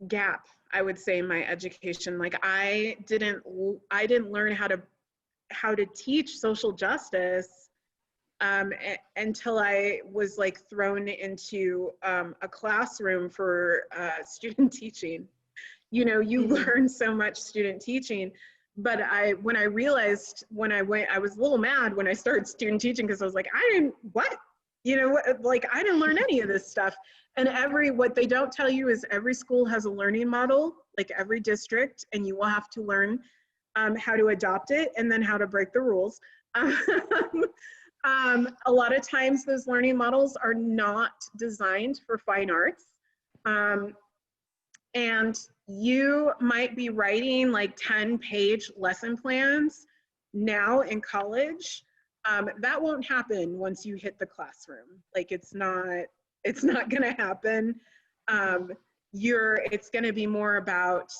gap, I would say, in my education. Like, I didn't learn how to teach social justice until I was like thrown into a classroom for student teaching. You know, you learn so much student teaching. But when I realized, I was a little mad when I started student teaching, because I was like, you know, like, I didn't learn any of this stuff. And what they don't tell you is every school has a learning model, like every district, and you will have to learn how to adopt it and then how to break the rules. A lot of times those learning models are not designed for fine arts. And you might be writing like 10-page lesson plans now in college. That won't happen once you hit the classroom. Like, it's not gonna happen. It's gonna be more about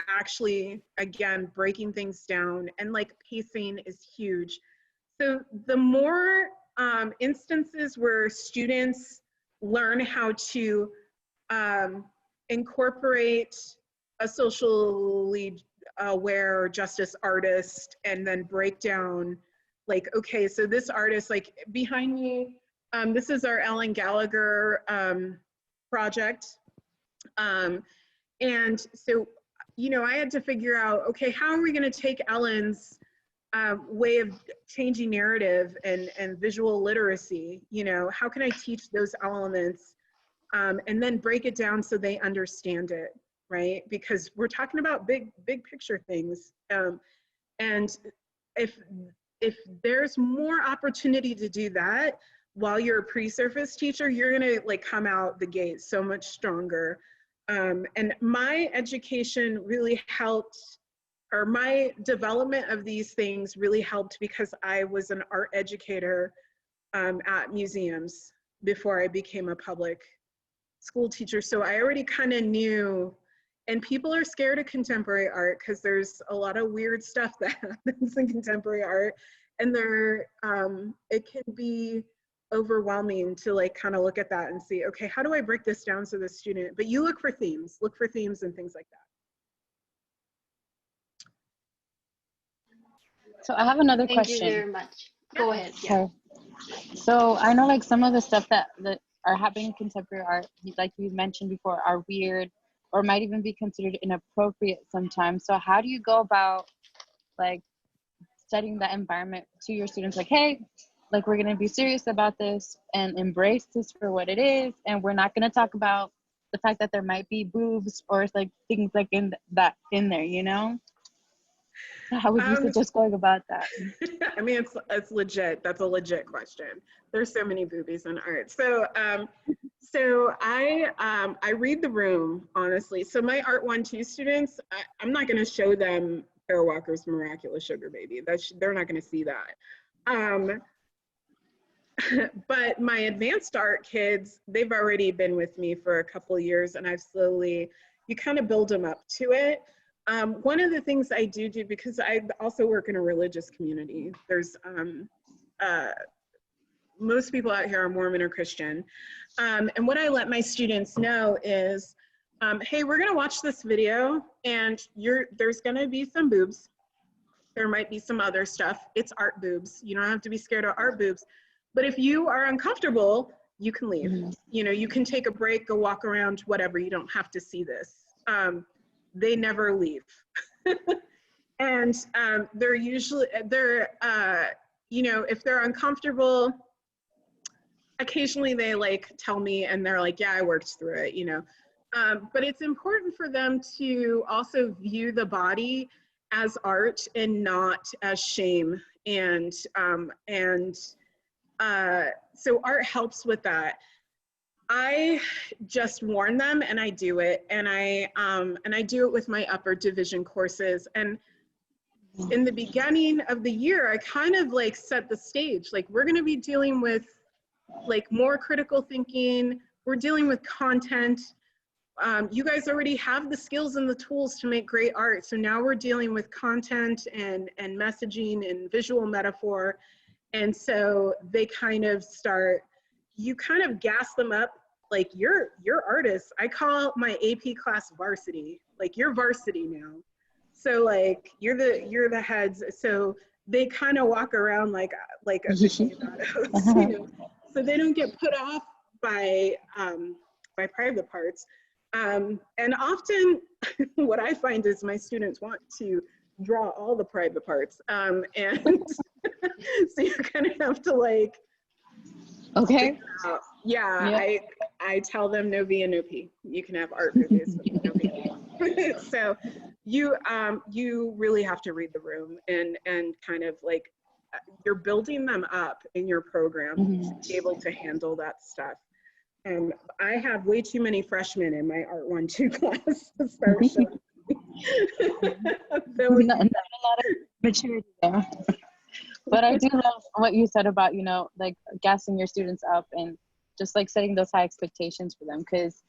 actually, again, breaking things down, and like pacing is huge. So the more instances where students learn how to incorporate a socially aware justice artist, and then break down, like, okay, so this artist, like behind me, this is our Ellen Gallagher project. And so, you know, I had to figure out, okay, how are we going to take Ellen's way of changing narrative and visual literacy? You know, how can I teach those elements and then break it down so they understand it, right? Because we're talking about big picture things. And if there's more opportunity to do that while you're a pre-surface teacher, you're gonna like come out the gate so much stronger. And my education really helped or my development of these things really helped because I was an art educator at museums before I became a public school teacher. So I already kind of knew, and people are scared of contemporary art because there's a lot of weird stuff that happens in contemporary art, and it can be overwhelming to like kind of look at that and see, okay, how do I break this down to the student? But you look for themes and things like that. So I have another Thank question. you very much. Go ahead. Yeah. Okay. So I know like some of the stuff that are happening in contemporary art, like you mentioned before, are weird or might even be considered inappropriate sometimes. So how do you go about like setting that environment to your students? Like, hey, like we're gonna be serious about this and embrace this for what it is, and we're not gonna talk about the fact that there might be boobs or like things like in there, you know? So how would you suggest going about that? I mean, it's legit. That's a legit question. There's so many boobies in art. So I read the room, honestly. So my Art 1-2 students, I'm not going to show them Kara Walker's Miraculous Sugar Baby. They're not going to see that. But my advanced art kids, they've already been with me for a couple of years, and you kind of build them up to it. One of the things I do because I also work in a religious community, there's most people out here are Mormon or Christian. And what I let my students know is, hey, we're gonna watch this video and there's gonna be some boobs. There might be some other stuff. It's art boobs. You don't have to be scared of art boobs. But if you are uncomfortable, you can leave. Mm-hmm. You know, you can take a break, go walk around, whatever. You don't have to see this. They never leave. And they're usually, you know, if they're uncomfortable, occasionally they like tell me and they're like, yeah, I worked through it, you know. But it's important for them to also view the body as art and not as shame. And so art helps with that. I just warn them, and I do it, and I do it with my upper division courses. And in the beginning of the year, I kind of like set the stage. Like, we're going to be dealing with like more critical thinking. We're dealing with content. You guys already have the skills and the tools to make great art. So now we're dealing with content and messaging and visual metaphor. And so they kind of you kind of gas them up, like you're artists. I call my AP class varsity, like you're varsity now. So like you're the heads. So they kind of walk around like aficionados, you know, so they don't get put off by private parts. And often what I find is my students want to draw all the private parts. And so you kind of have to like, okay. Yeah, yep. I tell them no V and no P. You can have art movies, but no V. So you really have to read the room and kind of like you're building them up in your program to be able to handle that stuff. I have way too many freshmen in my Art 1-2 class to start showing. So not a lot of maturity there. But I do love what you said about, you know, like gassing your students up and just like setting those high expectations for them. Because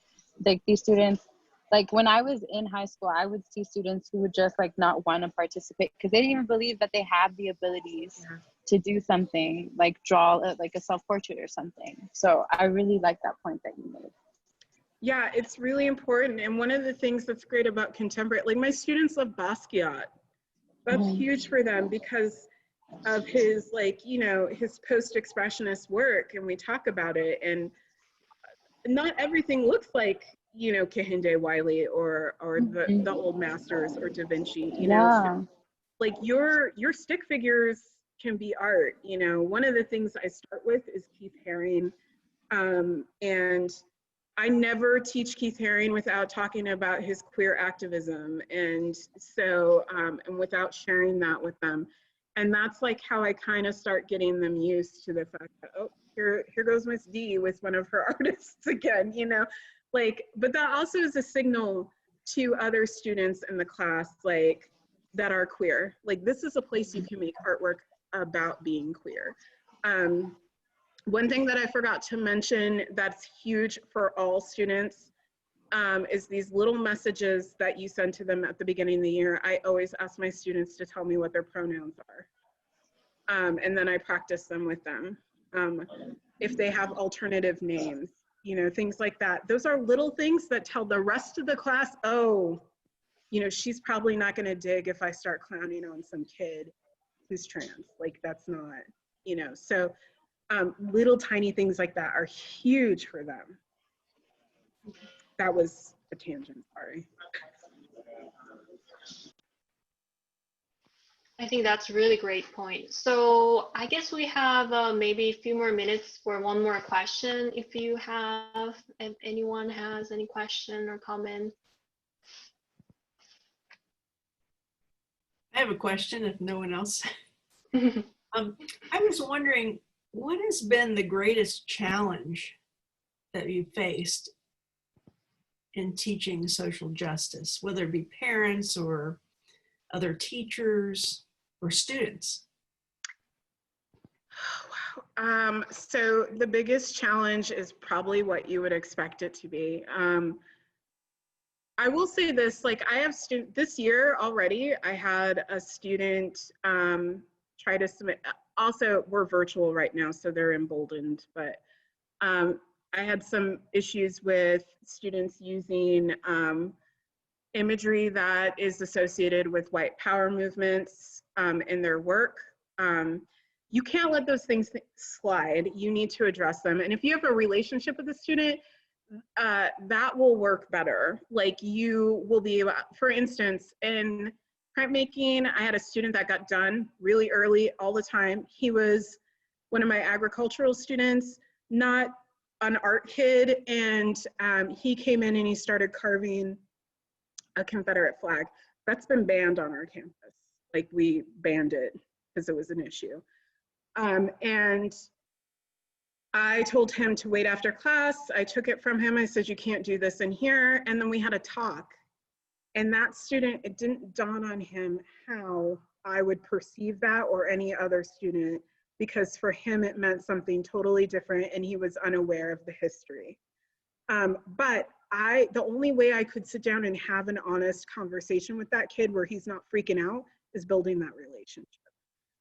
like these students, like when I was in high school, I would see students who would just like not want to participate because they didn't even believe that they have the abilities to do something, like draw like a self-portrait or something. So I really like that point that you made. Yeah, it's really important. And one of the things that's great about contemporary, like my students love Basquiat. That's huge for them because of his, like, you know, his post-expressionist work, and we talk about it, and not everything looks like, you know, Kehinde Wiley or the old masters or Da Vinci, you know. So, like your stick figures can be art, you know. One of the things I start with is Keith Haring, and I never teach Keith Haring without talking about his queer activism, and so and without sharing that with them. And that's like how I kind of start getting them used to the fact that, oh, here goes Miss D with one of her artists again, you know, like, but that also is a signal to other students in the class, like, that are queer. Like, this is a place you can make artwork about being queer. One thing that I forgot to mention that's huge for all students is these little messages that you send to them at the beginning of the year. I always ask my students to tell me what their pronouns are. And then I practice them with them. If they have alternative names, you know, things like that. Those are little things that tell the rest of the class, oh, you know, she's probably not gonna dig if I start clowning on some kid who's trans. Like, that's not, you know, so little tiny things like that are huge for them. That was a tangent, sorry. I think that's a really great point. So I guess we have maybe a few more minutes for one more question. If anyone has any question or comment. I have a question if no one else. I was wondering, what has been the greatest challenge that you faced in teaching social justice, whether it be parents or other teachers or students? Wow. So the biggest challenge is probably what you would expect it to be. I will say this, like, I have this year already, I had a student try to submit, also we're virtual right now, so they're emboldened, but I had some issues with students using imagery that is associated with white power movements in their work. You can't let those things slide. You need to address them. And if you have a relationship with a student, that will work better. Like, you will be able, for instance, in printmaking, I had a student that got done really early all the time. He was one of my agricultural students, not an art kid, and he came in and he started carving a Confederate flag. That's been banned on our campus. Like, we banned it because it was an issue. And I told him to wait after class. I took it from him. I said, you can't do this in here. And then we had a talk. And that student, it didn't dawn on him how I would perceive that or any other student, because for him it meant something totally different and he was unaware of the history. But the only way I could sit down and have an honest conversation with that kid where he's not freaking out is building that relationship.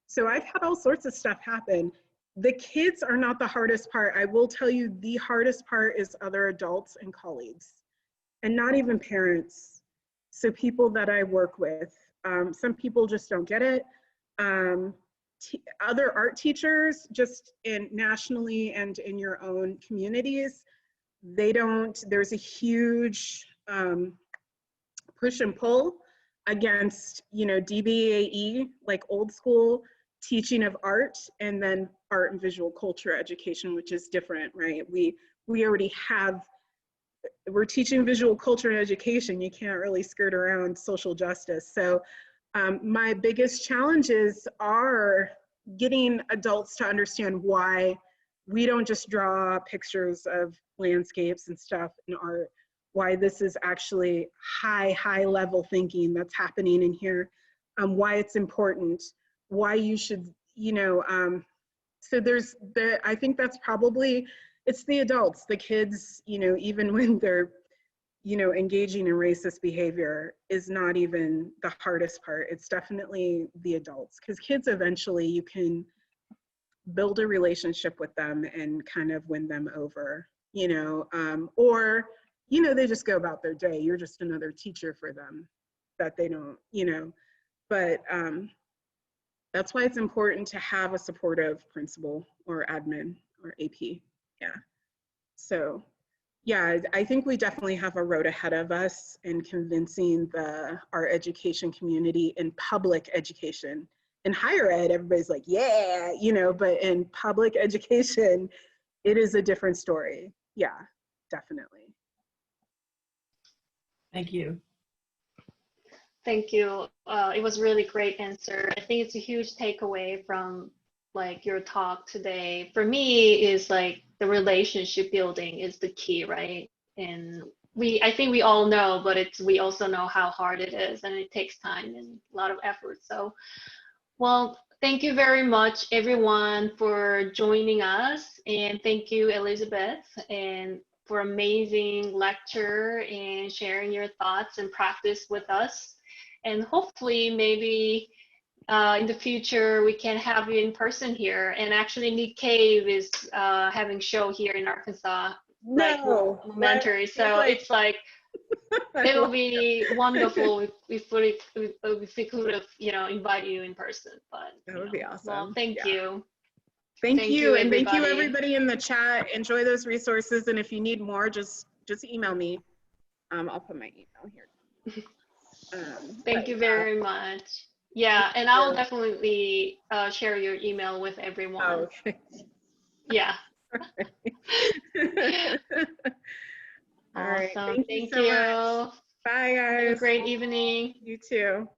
So I've had all sorts of stuff happen. The kids are not the hardest part. I will tell you, the hardest part is other adults and colleagues, and not even parents. So people that I work with, some people just don't get it. Other art teachers, just nationally and in your own communities, they don't, there's a huge push and pull against, you know, DBAE, like old school teaching of art, and then art and visual culture education, which is different, right? We already have, we're teaching visual culture and education. You can't really skirt around social justice. So my biggest challenges are getting adults to understand why we don't just draw pictures of landscapes and stuff in art, why this is actually high level thinking that's happening in here, why it's important, why you should, you know, so I think that's probably, it's the adults, the kids, you know, even when they're, you know, engaging in racist behavior is not even the hardest part. It's definitely the adults, because kids eventually you can build a relationship with them and kind of win them over, you know, or, you know, they just go about their day. You're just another teacher for them that they don't, you know, but that's why it's important to have a supportive principal or admin or AP. Yeah. So yeah, I think we definitely have a road ahead of us in convincing our education community in public education. In higher ed, everybody's like, yeah, you know, but in public education, it is a different story. Yeah, definitely. Thank you. Thank you. It was a really great answer. I think it's a huge takeaway from like your talk today. For me, is like the relationship building is the key, right? In I think we all know, but we also know how hard it is, and it takes time and a lot of effort. So, well, thank you very much, everyone, for joining us, and thank you, Elizabeth, and for amazing lecture and sharing your thoughts and practice with us. And hopefully, maybe in the future, we can have you in person here. And actually, Nick Cave is having show here in Arkansas, like momentary. So it's like it will be wonderful if we could have, invite you in person. But that would be awesome. Well, thank you. Thank you, and everybody. thank you everybody in the chat. Enjoy those resources, and if you need more, just email me. I'll put my email here. Thank you very much. Yeah, and I'll definitely share your email with everyone. Oh, okay. Yeah. All right. Awesome. Thank you. So much. Bye, guys. Have a great evening. You too.